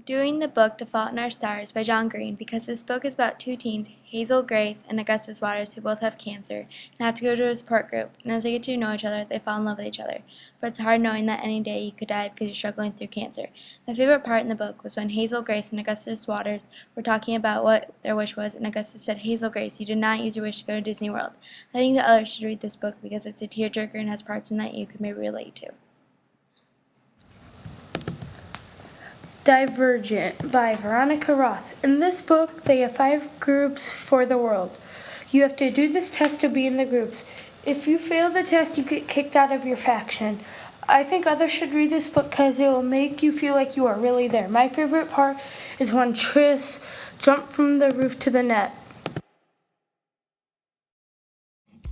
doing the book The Fault in Our Stars by John Green because this book is about two teens, Hazel Grace and Augustus Waters, who both have cancer and have to go to a support group, and as they get to know each other, they fall in love with each other. But it's hard knowing that any day you could die because you're struggling through cancer. My favorite part in the book was when Hazel Grace and Augustus Waters were talking about what their wish was, and Augustus said, "Hazel Grace, you did not use your wish to go to Disney World." I think that others should read this book because it's a tearjerker and has parts in that you could maybe relate to. Divergent by Veronica Roth. In this book, they have 5 groups for the world. You have to do this test to be in the groups. If you fail the test, you get kicked out of your faction. I think others should read this book because it will make you feel like you are really there. My favorite part is when Tris jumped from the roof to the net.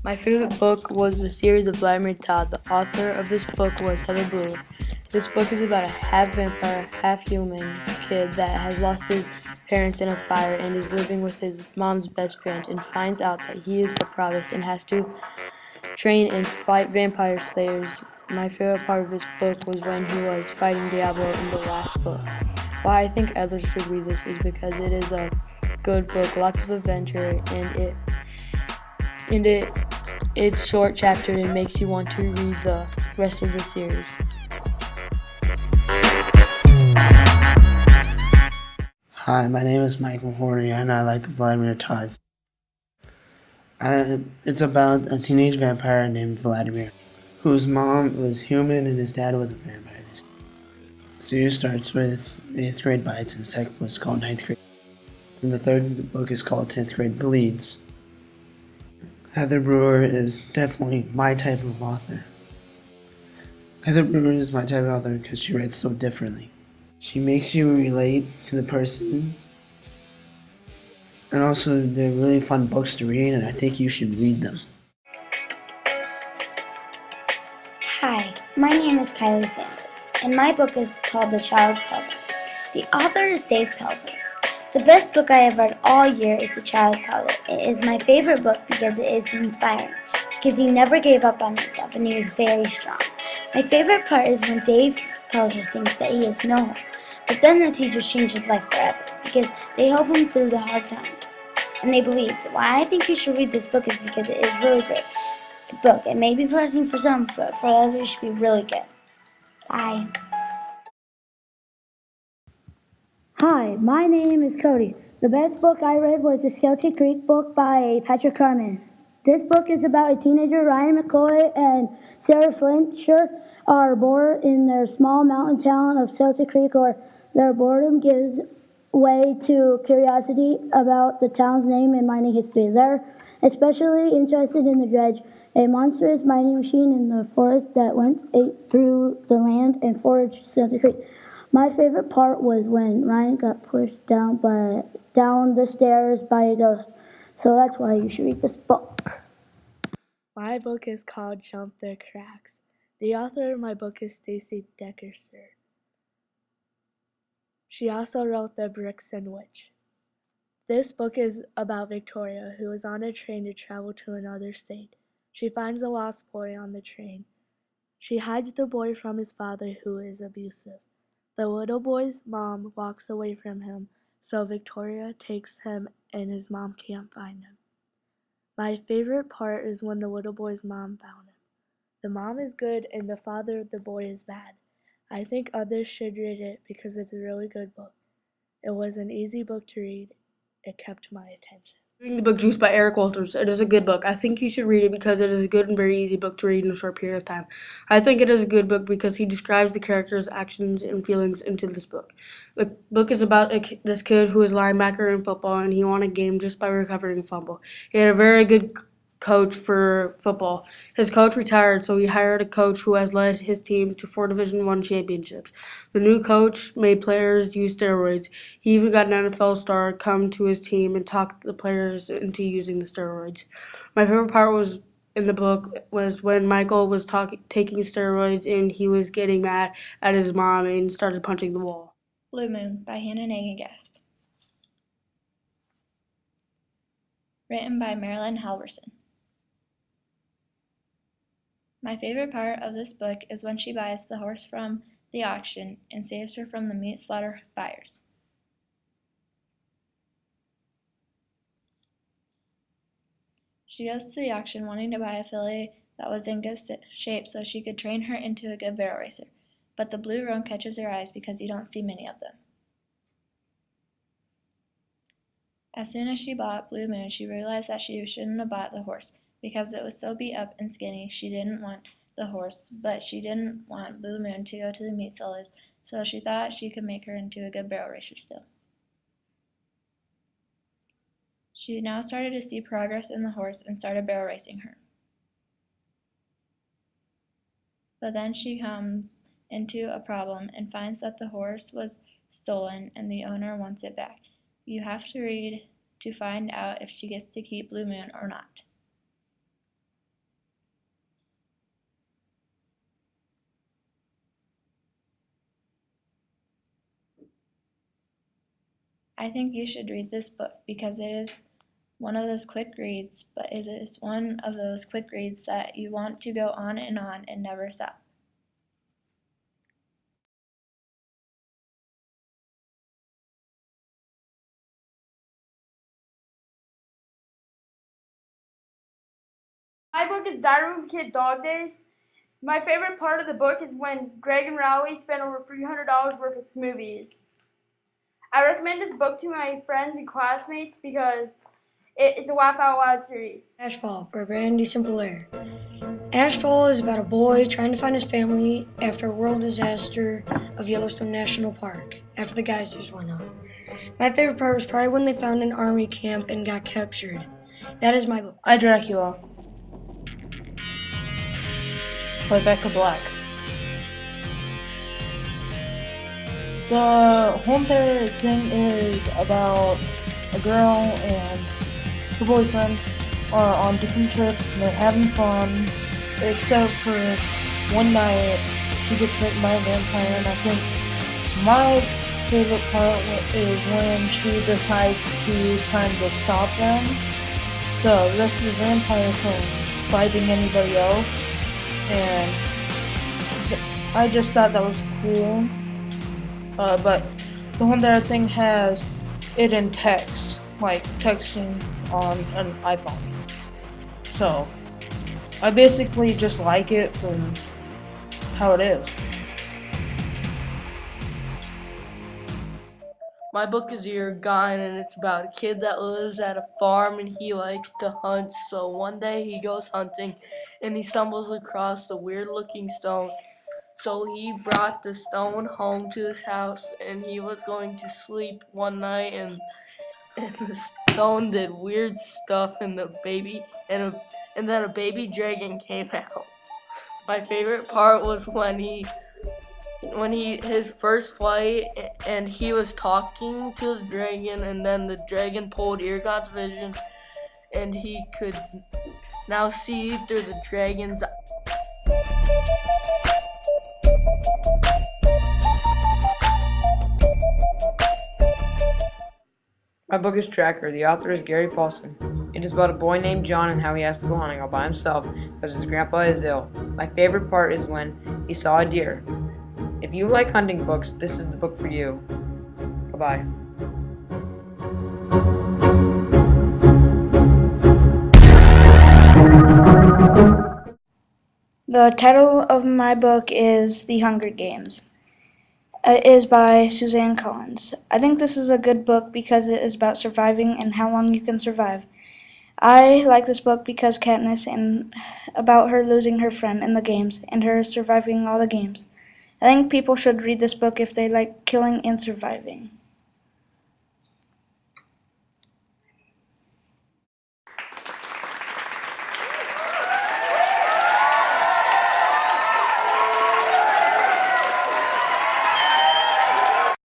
My favorite book was the series of Vladimir Todd. The author of this book was Heather Brewer. This book is about a half vampire, half human kid that has lost his parents in a fire and is living with his mom's best friend and finds out that he is the promise and has to train and fight vampire slayers. My favorite part of this book was when he was fighting Diablo in the last book. Why I think others should read this is because it is a good book, lots of adventure, and it's short chapter and makes you want to read the rest of the series. Hi, my name is Michael Horny and I like the Vladimir Todd. It's about a teenage vampire named Vladimir, whose mom was human and his dad was a vampire. The series starts with 8th grade bites and the second book is called 9th grade. And the third book is called 10th grade bleeds. Heather Brewer is definitely my type of author. Heather Brewer is my type of author because she writes so differently. She makes you relate to the person. And also, they're really fun books to read, and I think you should read them. Hi, my name is Kylie Sanders, and my book is called The Child Cover. The author is Dave Pelzer. The best book I have read all year is The Child Cover. It is my favorite book because it is inspiring, because he never gave up on himself and he was very strong. My favorite part is when Dave Pelzer thinks that he has no hope, but then the teachers change his life forever because they help him through the hard times. And they believed. Why I think you should read this book is because it is really great book. It may be depressing for some, but for others it should be really good. Bye. Hi, my name is Cody. The best book I read was the Skelty Creek book by Patrick Carman. This book is about a teenager, Ryan McCoy and Sarah Flincher are bored in their small mountain town of Skelty Creek, or their boredom gives way to curiosity about the town's name and mining history. They're especially interested in the dredge, a monstrous mining machine in the forest that went through the land and foraged Skelty Creek. My favorite part was when Ryan got pushed down the stairs by a ghost. So that's why you should read this book. My book is called Jump the Cracks. The author of my book is Stacy Deckerser. She also wrote The Brixton Witch. This book is about Victoria, who is on a train to travel to another state. She finds a lost boy on the train. She hides the boy from his father, who is abusive. The little boy's mom walks away from him, so Victoria takes him and his mom can't find him. My favorite part is when the little boy's mom found him. The mom is good and the father of the boy is bad. I think others should read it because it's a really good book. It was an easy book to read. It kept my attention. Reading the book Juice by Eric Walters. It is a good book. I think you should read it because it is a good and very easy book to read in a short period of time. I think it is a good book because he describes the characters' actions and feelings into this book. The book is about this kid who is linebacker in football and he won a game just by recovering a fumble. He had a very good coach for football. His coach retired, so he hired a coach who has led his team to 4 Division I championships. The new coach made players use steroids. He even got an NFL star come to his team and talked the players into using the steroids. My favorite part was in the book was when Michael was taking steroids and he was getting mad at his mom and started punching the wall. Blue Moon by Hannah Nagin-Guest. Written by Marilyn Halverson. My favorite part of this book is when she buys the horse from the auction and saves her from the meat slaughter fires. She goes to the auction wanting to buy a filly that was in good shape so she could train her into a good barrel racer, but the blue roan catches her eyes because you don't see many of them. As soon as she bought Blue Moon, she realized that she shouldn't have bought the horse because it was so beat up and skinny. She didn't want the horse, but she didn't want Blue Moon to go to the meat sellers, so she thought she could make her into a good barrel racer still. She now started to see progress in the horse and started barrel racing her. But then she comes into a problem and finds that the horse was stolen and the owner wants it back. You have to read to find out if she gets to keep Blue Moon or not. I think you should read this book because it is one of those quick reads, but it is one of those quick reads that you want to go on and never stop. My book is Diary of a Kid Dog Days. My favorite part of the book is when Greg and Rowley spent over $300 worth of smoothies. I recommend this book to my friends and classmates because it's a laugh out loud series. Ashfall by Randy Simple-Air. Ashfall is about a boy trying to find his family after a world disaster of Yellowstone National Park, after the geysers went off. My favorite part was probably when they found an army camp and got captured. That is my book. I, Dracula by Becca Black. The whole entire thing is about a girl and her boyfriend are on different trips and they're having fun, except for one night she gets bitten by a vampire, and I think my favorite part is when she decides to try and go stop them, the rest of the vampire from biting anybody else, and I just thought that was cool. But the whole entire thing has it in text, like texting on an iPhone. So I basically just like it from how it is. My book is Year Gone, and it's about a kid that lives at a farm and he likes to hunt. So one day he goes hunting and he stumbles across the weird looking stone. So he brought the stone home to his house and he was going to sleep one night and the stone did weird stuff and then a baby dragon came out. My favorite part was when his first flight and he was talking to the dragon, and then the dragon pulled Irgon's vision and he could now see through the dragon's My book is Tracker. The author is Gary Paulson. It is about a boy named John and how he has to go hunting all by himself because his grandpa is ill. My favorite part is when he saw a deer. If you like hunting books, this is the book for you. Goodbye. The title of my book is The Hunger Games. It is by Suzanne Collins. I think this is a good book because it is about surviving and how long you can survive. I like this book because Katniss and about her losing her friend in the games and her surviving all the games. I think people should read this book if they like killing and surviving.